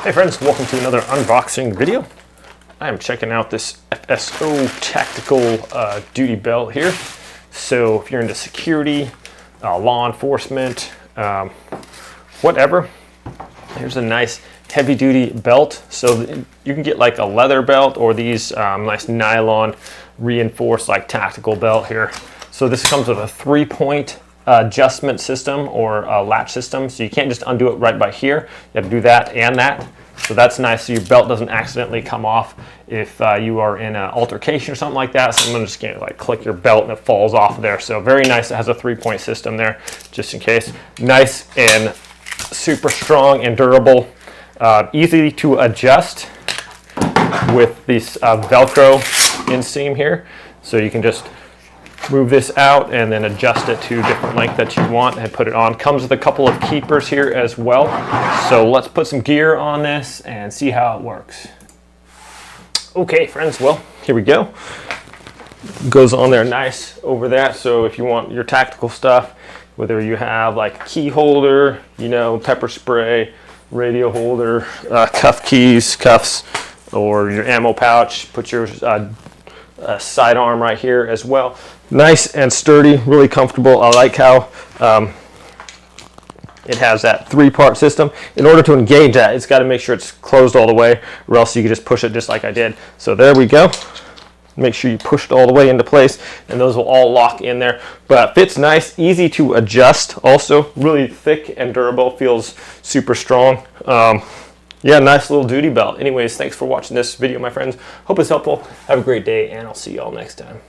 Hey friends, welcome to another unboxing video. I am checking out this LSO tactical duty belt here. So if you're into security, law enforcement, whatever, here's a nice heavy duty belt. So you can get like a leather belt or these nice nylon reinforced like tactical belt here. So this comes with a 3-point adjustment system or a latch system, so you can't just undo it right by here. You have to do that and that. So that's nice, so your belt doesn't accidentally come off if you are in an altercation or something like that. Someone just can't like click your belt and it falls off there. So very nice. It has a 3-point system there, just in case. Nice and super strong and durable. Easy to adjust with this Velcro inseam here. So you can just move this out and then adjust it to different length that you want and put it on. Comes with a couple of keepers here as well. So let's put some gear on this and see how it works. Okay friends, well, here we go. Goes on there nice over that. So if you want your tactical stuff, whether you have like a key holder, you know, pepper spray, radio holder, cuff keys, cuffs, or your ammo pouch, put your sidearm right here as well. Nice and sturdy, really comfortable. I like how it has that 3-part system. In order to engage that, it's got to make sure it's closed all the way, or else you can just push it just like I did. So there we go. Make sure you push it all the way into place, and those will all lock in there. But fits nice, easy to adjust. Also, really thick and durable. Feels super strong. Yeah, nice little duty belt. Anyways, thanks for watching this video, my friends. Hope it's helpful. Have a great day, and I'll see you all next time.